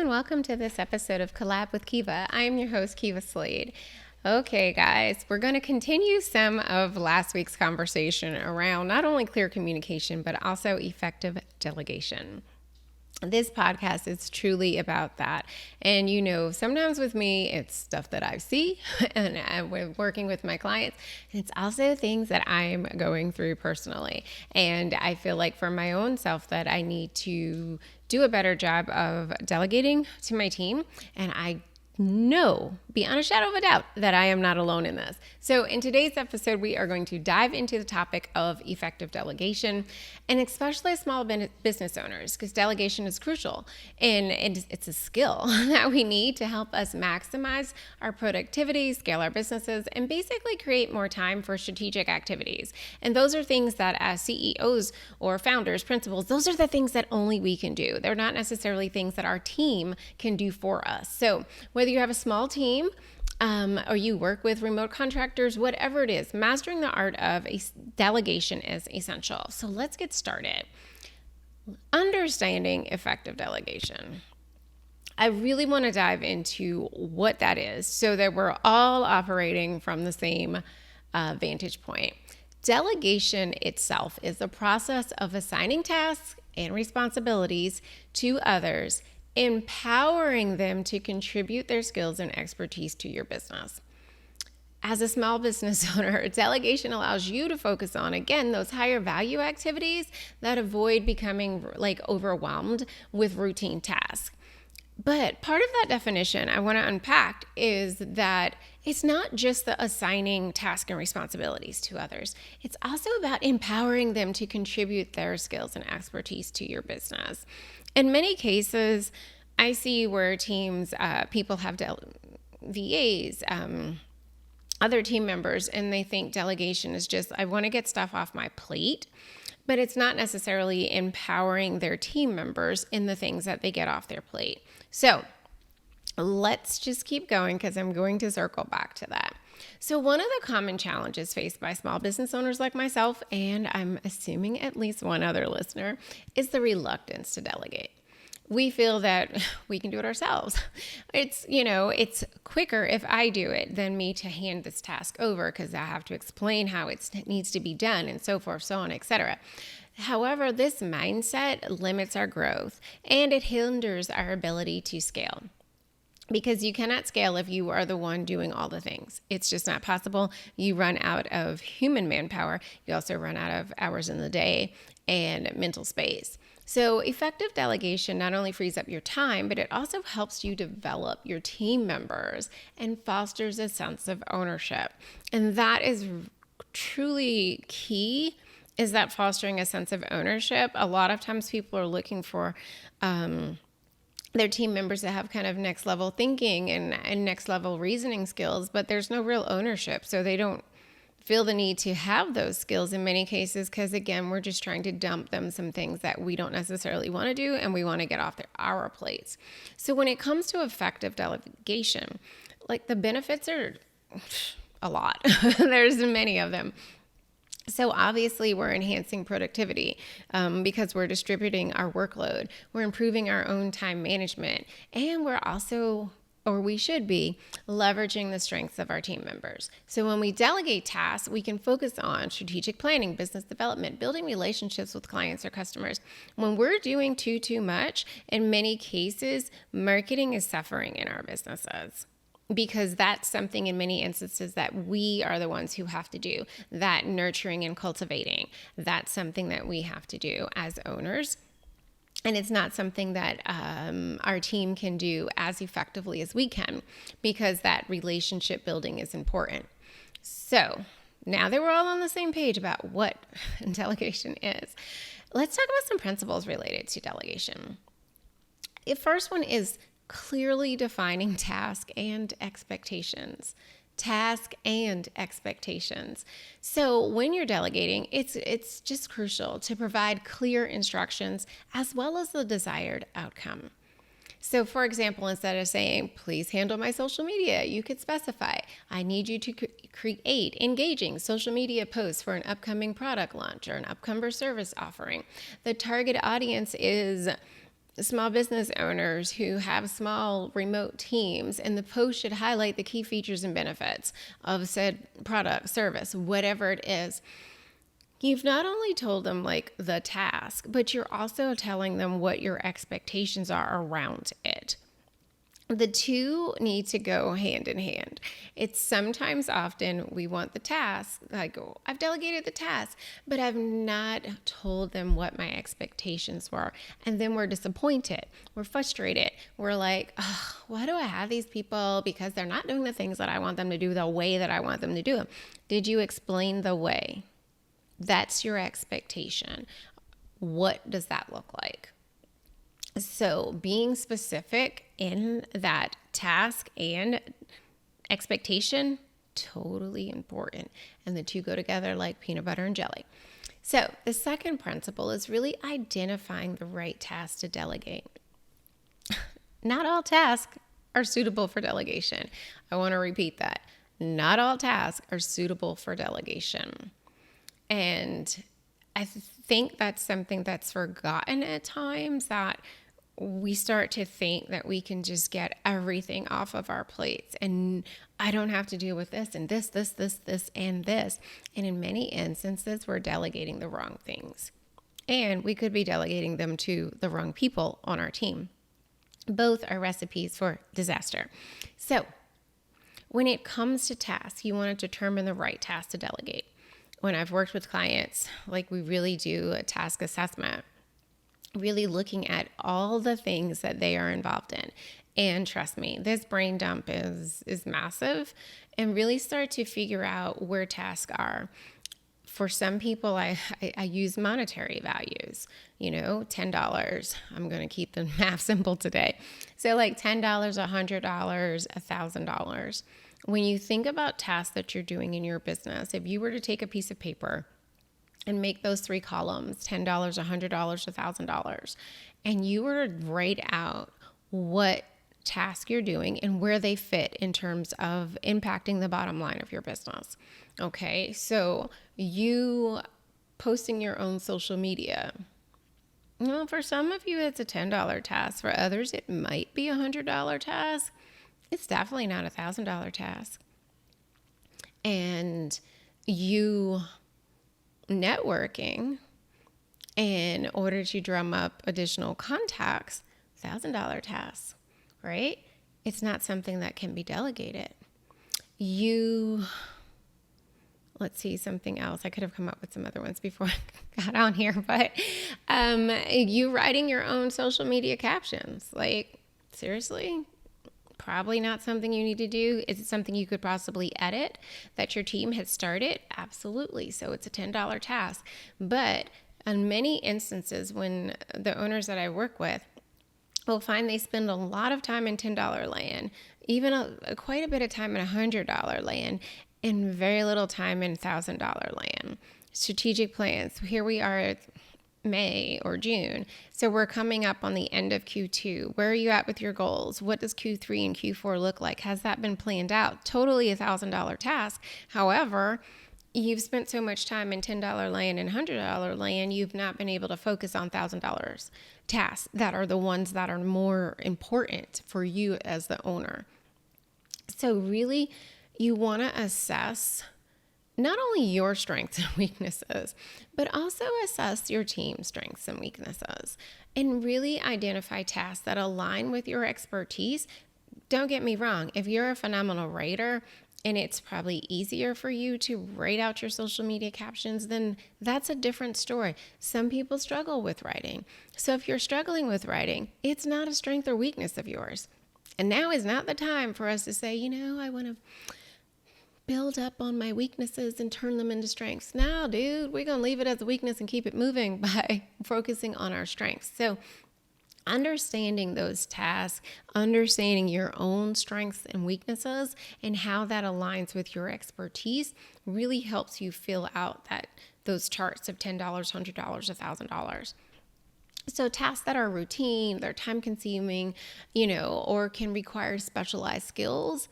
and welcome to this episode of Collab with Kiva. I am your host, Kiva Slade. Okay, guys, we're going to continue some of last week's conversation around not only clear communication, but also effective delegation. This podcast is truly about that. And you know, sometimes with me, it's stuff that I see and I'm working with my clients. And it's also things that I'm going through personally. And I feel like for my own self that I need to do a better job of delegating to my team. And I know, beyond a shadow of a doubt, that I am not alone in this. So in today's episode, we are going to dive into the topic of effective delegation, and especially small business owners, because delegation is crucial, and it's a skill that we need to help us maximize our productivity, scale our businesses, and basically create more time for strategic activities. And those are things that as CEOs or founders, principals, those are the things that only we can do. They're not necessarily things that our team can do for us. So whether you have a small team or you work with remote contractors, whatever it is, mastering the art of delegation is essential. So let's get started. Understanding effective delegation. I really want to dive into what that is so that we're all operating from the same vantage point. Delegation itself is the process of assigning tasks and responsibilities to others, empowering them to contribute their skills and expertise to your business. As a small business owner, delegation allows you to focus on, again, those higher value activities that avoid becoming overwhelmed with routine tasks. But part of that definition I want to unpack is that it's not just the assigning tasks and responsibilities to others. It's also about empowering them to contribute their skills and expertise to your business. In many cases, I see where teams, people have VAs, other team members, and they think delegation is just, I want to get stuff off my plate, but it's not necessarily empowering their team members in the things that they get off their plate. So let's just keep going because I'm going to circle back to that. So one of the common challenges faced by small business owners like myself, and I'm assuming at least one other listener, is the reluctance to delegate. We feel that we can do it ourselves. It's quicker if I do it than me to hand this task over because I have to explain how it needs to be done and so forth, so on, etc. However, this mindset limits our growth and it hinders our ability to scale. Because you cannot scale if you are the one doing all the things. It's just not possible. You run out of human manpower. You also run out of hours in the day and mental space. So effective delegation not only frees up your time, but it also helps you develop your team members and fosters a sense of ownership. And that is truly key, is that fostering a sense of ownership. A lot of times people are looking for their team members that have kind of next level thinking and next level reasoning skills, but there's no real ownership. So they don't feel the need to have those skills in many cases because, again, we're just trying to dump them some things that we don't necessarily want to do and we want to get off our plates. So when it comes to effective delegation, the benefits are a lot. There's many of them. So obviously we're enhancing productivity because we're distributing our workload, we're improving our own time management, and we're also, or we should be, leveraging the strengths of our team members. So when we delegate tasks, we can focus on strategic planning, business development, building relationships with clients or customers. When we're doing too much, in many cases, marketing is suffering in our businesses. Because that's something in many instances that we are the ones who have to do, that nurturing and cultivating. That's something that we have to do as owners. And it's not something that our team can do as effectively as we can because that relationship building is important. So now that we're all on the same page about what delegation is, let's talk about some principles related to delegation. The first one is clearly defining task and expectations. Task and expectations. So when you're delegating, it's just crucial to provide clear instructions as well as the desired outcome. So for example, instead of saying, please handle my social media, you could specify, I need you to create engaging social media posts for an upcoming product launch or an upcoming service offering. The target audience is small business owners who have small remote teams, and the post should highlight the key features and benefits of said product, service, whatever it is. You've not only told them like the task, but you're also telling them what your expectations are around it. The two need to go hand in hand. It's sometimes often we want the task, like, oh, I've delegated the task, but I've not told them what my expectations were. And then we're disappointed. We're frustrated. We're like, oh, why do I have these people? Because they're not doing the things that I want them to do the way that I want them to do them. Did you explain the way? That's your expectation. What does that look like? So being specific in that task and expectation, totally important. And the two go together like peanut butter and jelly. So the second principle is really identifying the right task to delegate. Not all tasks are suitable for delegation. I want to repeat that. Not all tasks are suitable for delegation. And I think that's something that's forgotten at times, that we start to think that we can just get everything off of our plates and I don't have to deal with this and this, and this. And in many instances, we're delegating the wrong things. And we could be delegating them to the wrong people on our team. Both are recipes for disaster. So when it comes to tasks, you want to determine the right task to delegate. When I've worked with clients, like we really do a task assessment, really looking at all the things that they are involved in. And trust me, this brain dump is massive, and really start to figure out where tasks are. For some people, I use monetary values, $10. I'm going to keep the math simple today. So like $10, $100, $1,000. When you think about tasks that you're doing in your business, if you were to take a piece of paper and make those three columns, $10, $100, $1,000, and you were to write out what task you're doing and where they fit in terms of impacting the bottom line of your business. Okay, so you posting your own social media. Well, for some of you, it's a $10 task. For others, it might be a $100 task. It's definitely not a $1,000 task. And you networking in order to drum up additional contacts, $1,000 tasks, right? It's not something that can be delegated. Let's see, something else. I could have come up with some other ones before I got on here, but you writing your own social media captions, like seriously? Probably not something you need to do. Is it something you could possibly edit that your team has started? Absolutely. So it's a $10 task. But in many instances, when the owners that I work with will find they spend a lot of time in $10 land, even quite a bit of time in $100 land, and very little time in $1,000 land. Strategic plans. Here we are at May or June. So we're coming up on the end of Q2. Where are you at with your goals? What does Q3 and Q4 look like? Has that been planned out? Totally a $1,000 task. However, you've spent so much time in $10 land and $100 land, you've not been able to focus on $1,000 tasks that are the ones that are more important for you as the owner. So really, you want to assess not only your strengths and weaknesses, but also assess your team's strengths and weaknesses and really identify tasks that align with your expertise. Don't get me wrong. If you're a phenomenal writer and it's probably easier for you to write out your social media captions, then that's a different story. Some people struggle with writing. So if you're struggling with writing, it's not a strength or weakness of yours. And now is not the time for us to say, I want to build up on my weaknesses and turn them into strengths. Now, dude, we're going to leave it as a weakness and keep it moving by focusing on our strengths. So understanding those tasks, understanding your own strengths and weaknesses and how that aligns with your expertise really helps you fill out those charts of $10, $100, $1,000. So tasks that are routine, they're time consuming, or can require specialized skills,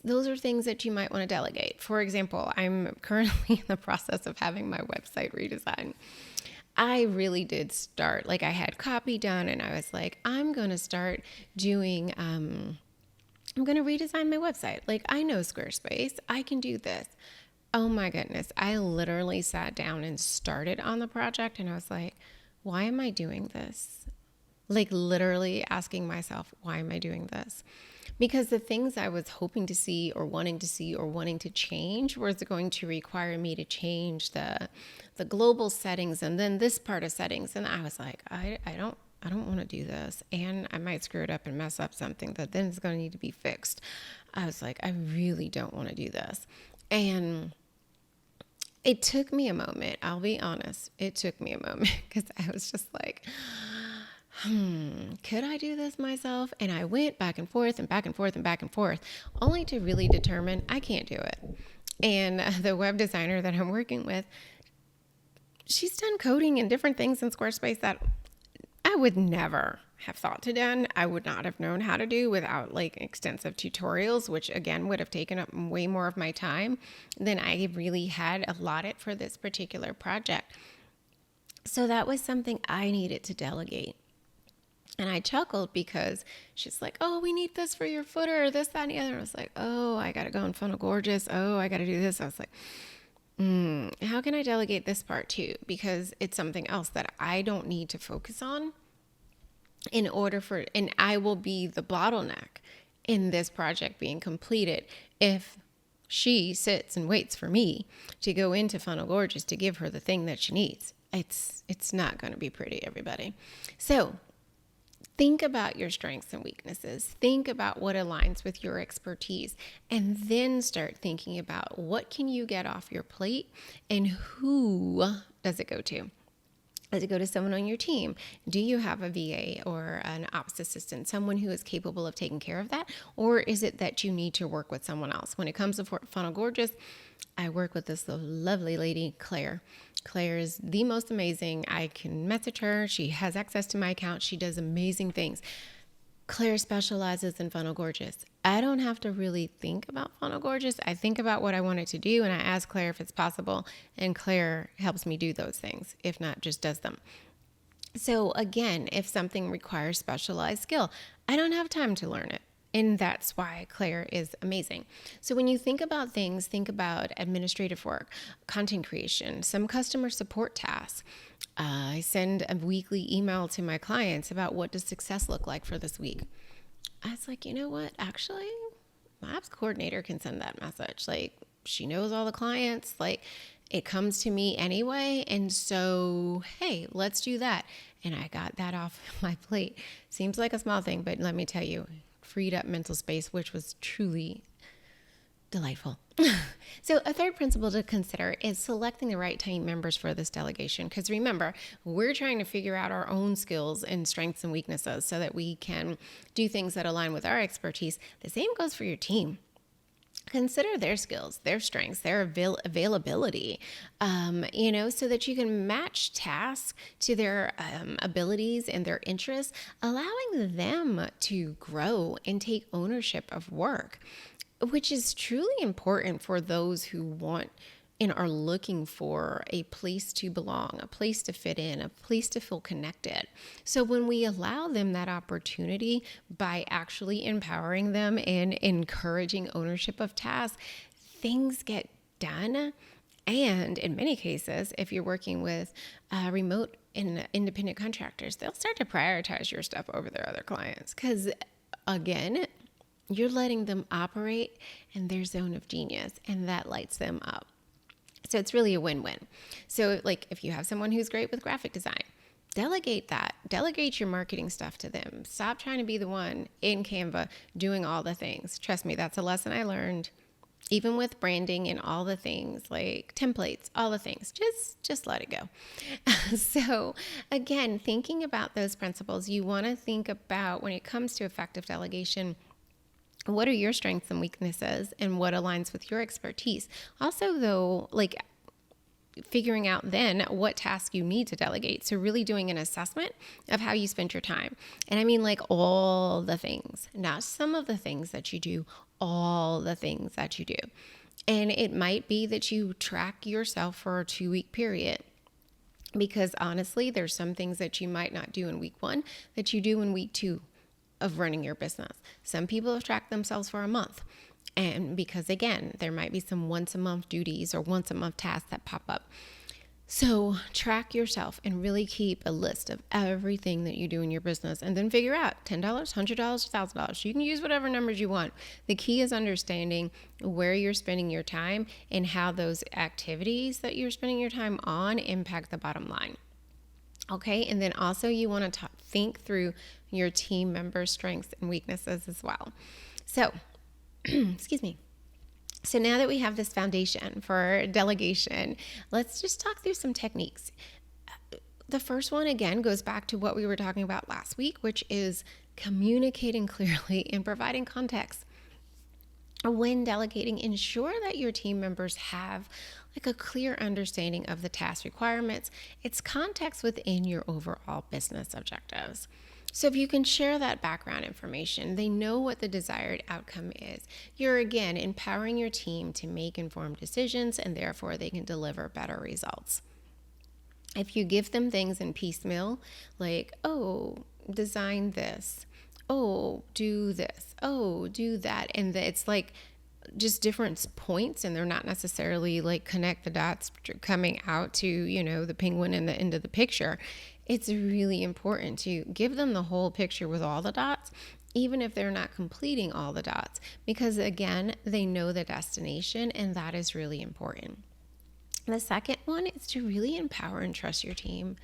those are things that you might want to delegate. For example, I'm currently in the process of having my website redesigned. I really did start, like I had copy done and I was like, I'm going to start doing, I'm going to redesign my website. Like I know Squarespace, I can do this. Oh my goodness. I literally sat down and started on the project and I was like, why am I doing this? Like literally asking myself, why am I doing this? Because the things I was hoping to see or wanting to change was going to require me to change the global settings and then this part of settings. And I was like, I don't want to do this. And I might screw it up and mess up something that then is going to need to be fixed. I was like, I really don't want to do this. And it took me a moment. I'll be honest. It took me a moment because I was just like, could I do this myself? And I went back and forth and back and forth and back and forth, only to really determine I can't do it. And the web designer that I'm working with, she's done coding and different things in Squarespace that I would never have thought to done. I would not have known how to do without like extensive tutorials, which again would have taken up way more of my time than I really had allotted for this particular project. So that was something I needed to delegate. And I chuckled because she's like, oh, we need this for your footer, this, that, and the other. I was like, oh, I got to go in Funnel Gorgeous. Oh, I got to do this. I was like, how can I delegate this part too? Because it's something else that I don't need to focus on and I will be the bottleneck in this project being completed if she sits and waits for me to go into Funnel Gorgeous to give her the thing that she needs. It's not going to be pretty, everybody. So think about your strengths and weaknesses. Think about what aligns with your expertise, and then start thinking about what can you get off your plate and who does it go to? Does it go to someone on your team? Do you have a VA or an ops assistant, someone who is capable of taking care of that? Or is it that you need to work with someone else? When it comes to Funnel Gorgeous, I work with this lovely lady, Claire. Claire is the most amazing. I can message her. She has access to my account. She does amazing things. Claire specializes in Funnel Gorgeous. I don't have to really think about Funnel Gorgeous. I think about what I want it to do, and I ask Claire if it's possible, and Claire helps me do those things. If not, just does them. So again, if something requires specialized skill, I don't have time to learn it. And that's why Claire is amazing. So when you think about things, think about administrative work, content creation, some customer support tasks. I send a weekly email to my clients about what does success look like for this week. I was like, you know what? Actually, my apps coordinator can send that message. Like, she knows all the clients. Like, it comes to me anyway. And so, hey, let's do that. And I got that off my plate. Seems like a small thing, but let me tell you, freed up mental space, which was truly delightful. So a third principle to consider is selecting the right team members for this delegation. Because remember, we're trying to figure out our own skills and strengths and weaknesses so that we can do things that align with our expertise. The same goes for your team. Consider their skills, their strengths, their availability, so that you can match tasks to their abilities and their interests, allowing them to grow and take ownership of work, which is truly important for those who want and are looking for a place to belong, a place to fit in, a place to feel connected. So when we allow them that opportunity by actually empowering them and encouraging ownership of tasks, things get done. And in many cases, if you're working with remote and independent contractors, they'll start to prioritize your stuff over their other clients. Because again, you're letting them operate in their zone of genius, and that lights them up. So it's really a win-win. So like if you have someone who's great with graphic design, delegate that. Delegate your marketing stuff to them. Stop trying to be the one in Canva doing all the things. Trust me, that's a lesson I learned. Even with branding and all the things like templates, all the things, just let it go. So again, thinking about those principles, you want to think about when it comes to effective delegation, what are your strengths and weaknesses and what aligns with your expertise? Also, though, like figuring out then what task you need to delegate. So really doing an assessment of how you spend your time. And I mean like all the things, not some of the things that you do, all the things that you do. And it might be that you track yourself for a 2-week period. Because honestly, there's some things that you might not do in week 1 that you do in week 2 of running your business. Some people have tracked themselves for a month. And because again, there might be some once a month duties or once a month tasks that pop up. So track yourself and really keep a list of everything that you do in your business, and then figure out $10, $100, $1,000. You can use whatever numbers you want. The key is understanding where you're spending your time and how those activities that you're spending your time on impact the bottom line. Okay, and then also you want to think through your team members' strengths and weaknesses as well. So, excuse me. So now that we have this foundation for delegation, let's just talk through some techniques. The first one, again, goes back to what we were talking about last week, which is communicating clearly and providing context. When delegating, ensure that your team members have like a clear understanding of the task requirements, its context within your overall business objectives. So if you can share that background information, they know what the desired outcome is. You're again empowering your team to make informed decisions, and therefore they can deliver better results. If you give them things in piecemeal, like, oh, design this, oh, do this, oh, do that, and it's like just different points, and they're not necessarily like connect the dots coming out to, you know, the penguin in the end of the picture. It's really important to give them the whole picture with all the dots, even if they're not completing all the dots, because again, they know the destination, and that is really important. The second one is to really empower and trust your team.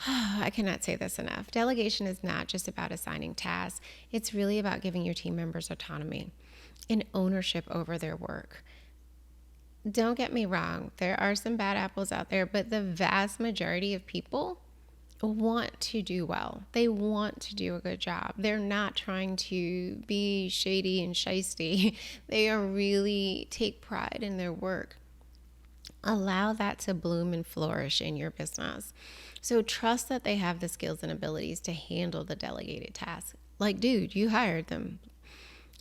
I cannot say this enough. Delegation is not just about assigning tasks. It's really about giving your team members autonomy and ownership over their work. Don't get me wrong. There are some bad apples out there, but the vast majority of people want to do well. They want to do a good job. They're not trying to be shady and shisty. They are really take pride in their work. Allow that to bloom and flourish in your business. So trust that they have the skills and abilities to handle the delegated task. Like, dude, you hired them.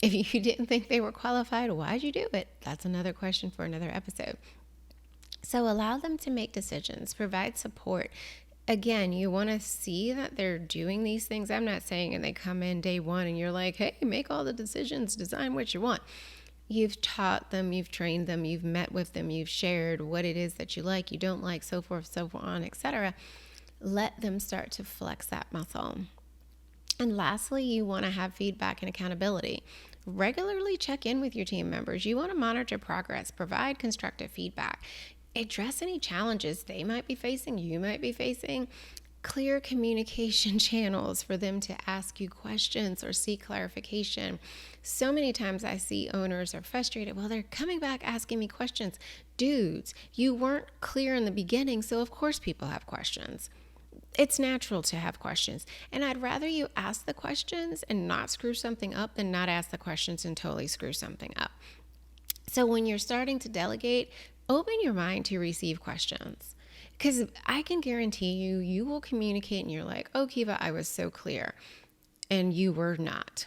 If you didn't think they were qualified, why'd you do it? That's another question for another episode. So allow them to make decisions, provide support. Again, you want to see that they're doing these things. I'm not saying and they come in day one and you're like, hey, make all the decisions, design what you want. You've taught them, you've trained them, you've met with them, you've shared what it is that you like, you don't like, so forth, so on, etc. Let them start to flex that muscle. And lastly, you want to have feedback and accountability. Regularly check in with your team members. You want to monitor progress, provide constructive feedback, address any challenges they might be facing, you might be facing. Clear communication channels for them to ask you questions or seek clarification. So many times I see owners are frustrated. Well, they're coming back asking me questions. Dudes, you weren't clear in the beginning, so of course people have questions. It's natural to have questions. And I'd rather you ask the questions and not screw something up than not ask the questions and totally screw something up. So when you're starting to delegate, open your mind to receive questions. Because I can guarantee you, you will communicate and you're like, oh, Kiva, I was so clear. And you were not.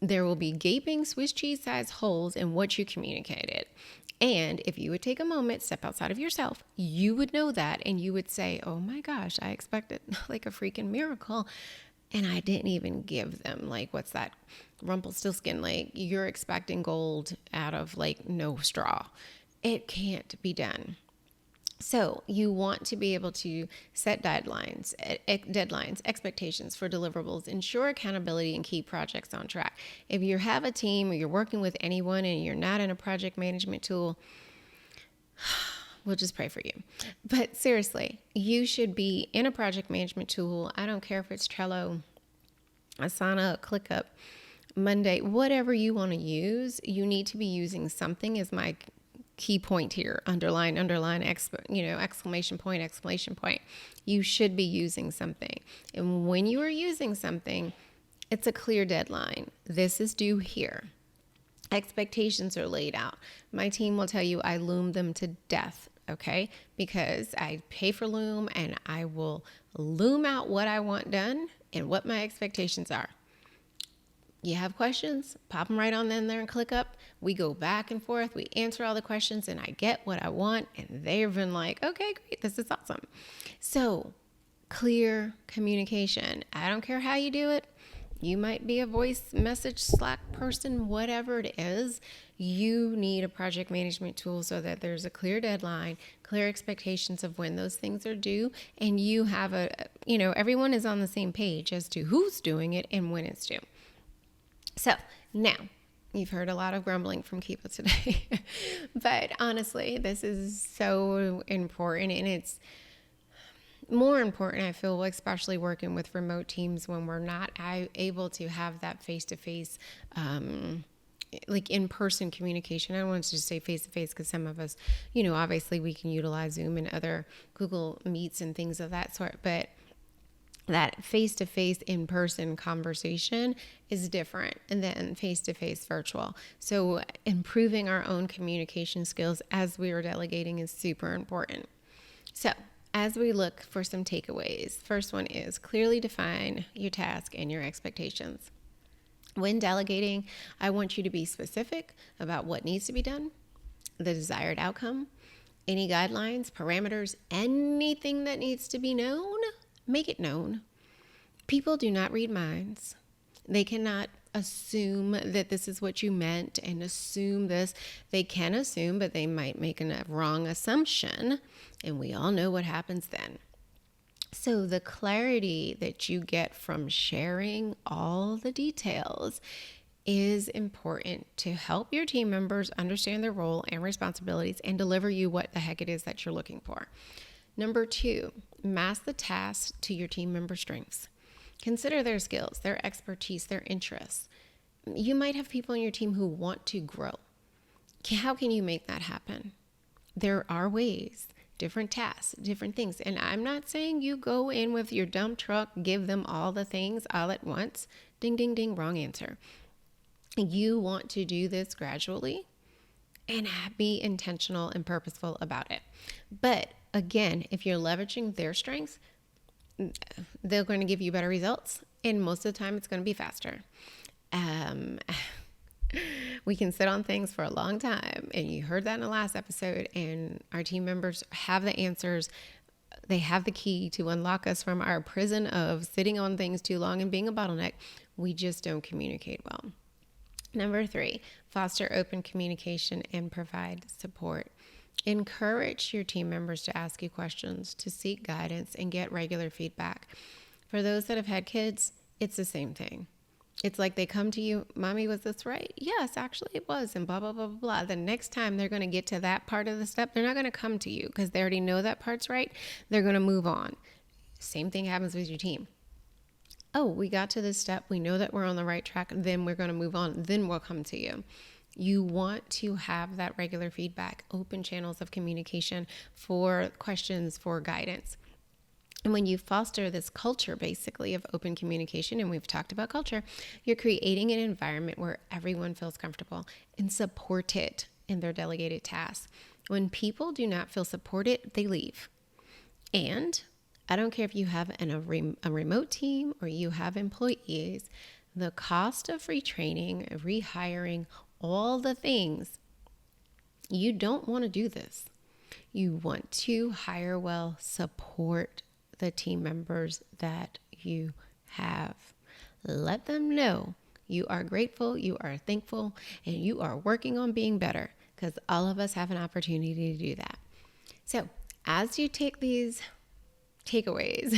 There will be gaping Swiss cheese sized holes in what you communicated. And if you would take a moment, step outside of yourself, you would know that. And you would say, oh my gosh, I expected like a freaking miracle. And I didn't even give them, like, what's that? Rumpelstiltskin, like you're expecting gold out of like no straw. It can't be done. So you want to be able to set deadlines, expectations for deliverables, ensure accountability, and keep projects on track. If you have a team or you're working with anyone and you're not in a project management tool, we'll just pray for you. But seriously, you should be in a project management tool. I don't care if it's Trello, Asana, ClickUp, Monday, whatever you want to use, you need to be using something as my key point here, underline, exclamation point. You should be using something. And when you are using something, it's a clear deadline. This is due here. Expectations are laid out. My team will tell you I loom them to death, okay? Because I pay for Loom and I will loom out what I want done and what my expectations are. You have questions, pop them right on in there and click up. We go back and forth. We answer all the questions and I get what I want. And they've been like, okay, great. This is awesome. So clear communication. I don't care how you do it. You might be a voice message Slack person, whatever it is. You need a project management tool so that there's a clear deadline, clear expectations of when those things are due, and you have everyone is on the same page as to who's doing it and when it's due. So now, you've heard a lot of grumbling from Kiva today, but honestly, this is so important, and it's more important, I feel, especially working with remote teams when we're not able to have that face-to-face, like in-person communication. I don't want to just say face-to-face because some of us, obviously we can utilize Zoom and other Google Meets and things of that sort, but that face-to-face in-person conversation is different than face-to-face virtual. So improving our own communication skills as we are delegating is super important. So as we look for some takeaways, first one is clearly define your task and your expectations. When delegating, I want you to be specific about what needs to be done, the desired outcome, any guidelines, parameters, anything that needs to be known. Make it known. People do not read minds. They cannot assume that this is what you meant and assume this. They can assume, but they might make a wrong assumption. And we all know what happens then. So the clarity that you get from sharing all the details is important to help your team members understand their role and responsibilities and deliver you what the heck it is that you're looking for. Number 2, mask the task to your team member strengths. Consider their skills, their expertise, their interests. You might have people in your team who want to grow. How can you make that happen? There are ways, different tasks, different things. And I'm not saying you go in with your dump truck, give them all the things all at once. Ding, ding, ding, wrong answer. You want to do this gradually and be intentional and purposeful about it. But again, if you're leveraging their strengths, they're going to give you better results. And most of the time, it's going to be faster. We can sit on things for a long time. And you heard that in the last episode. And our team members have the answers. They have the key to unlock us from our prison of sitting on things too long and being a bottleneck. We just don't communicate well. Number 3, foster open communication and provide support. Encourage your team members to ask you questions, to seek guidance, and get regular feedback. For those that have had kids, it's the same thing. It's like they come to you, Mommy, was this right? Yes, actually it was, and blah, blah, blah, blah, blah. The next time they're going to get to that part of the step, they're not going to come to you because they already know that part's right. They're going to move on. Same thing happens with your team. Oh, we got to this step. We know that we're on the right track. Then we're going to move on. Then we'll come to you. You want to have that regular feedback, open channels of communication for questions, for guidance. And when you foster this culture, basically, of open communication, and we've talked about culture, you're creating an environment where everyone feels comfortable and supported in their delegated tasks. When people do not feel supported, they leave. And I don't care if you have a remote team or you have employees, the cost of retraining, rehiring, all the things, you don't want to do this. You want to hire well, support the team members that you have. Let them know you are grateful, you are thankful, and you are working on being better, because all of us have an opportunity to do that. So as you take these takeaways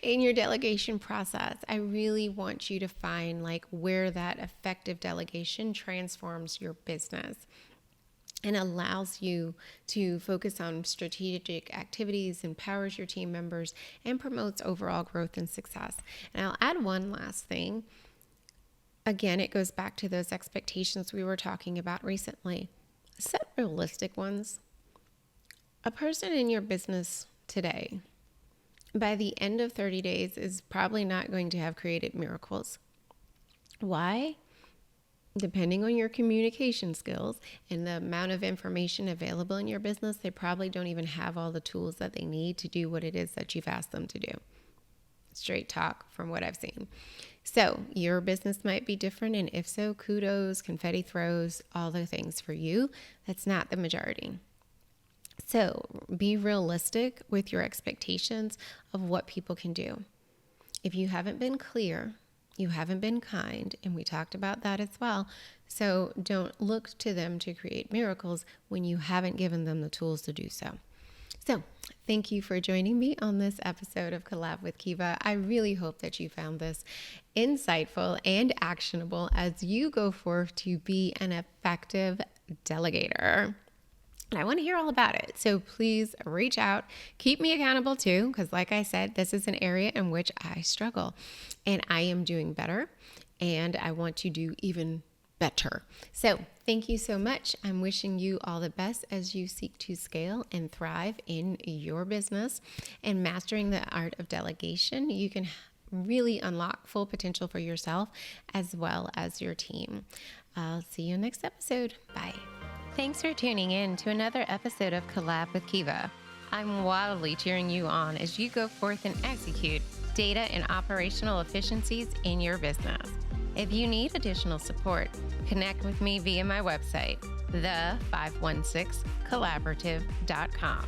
in your delegation process, I really want you to find where that effective delegation transforms your business and allows you to focus on strategic activities, empowers your team members, and promotes overall growth and success. And I'll add one last thing. Again, it goes back to those expectations we were talking about recently. Set realistic ones. A person in your business today, by the end of 30 days, is probably not going to have created miracles. Why? Depending on your communication skills and the amount of information available in your business, they probably don't even have all the tools that they need to do what it is that you've asked them to do. straight talk from what I've seen. So your business might be different. And if so, kudos, confetti throws, all the things for you. That's not the majority. So be realistic with your expectations of what people can do. If you haven't been clear, you haven't been kind, and we talked about that as well. So don't look to them to create miracles when you haven't given them the tools to do so. So thank you for joining me on this episode of Collab with Kiva. I really hope that you found this insightful and actionable as you go forth to be an effective delegator. And I want to hear all about it. So please reach out. Keep me accountable too, because like I said, this is an area in which I struggle and I am doing better and I want to do even better. So thank you so much. I'm wishing you all the best as you seek to scale and thrive in your business and mastering the art of delegation. You can really unlock full potential for yourself as well as your team. I'll see you next episode. Bye. Thanks for tuning in to another episode of Collab with Kiva. I'm wildly cheering you on as you go forth and execute data and operational efficiencies in your business. If you need additional support, connect with me via my website, the516collaborative.com.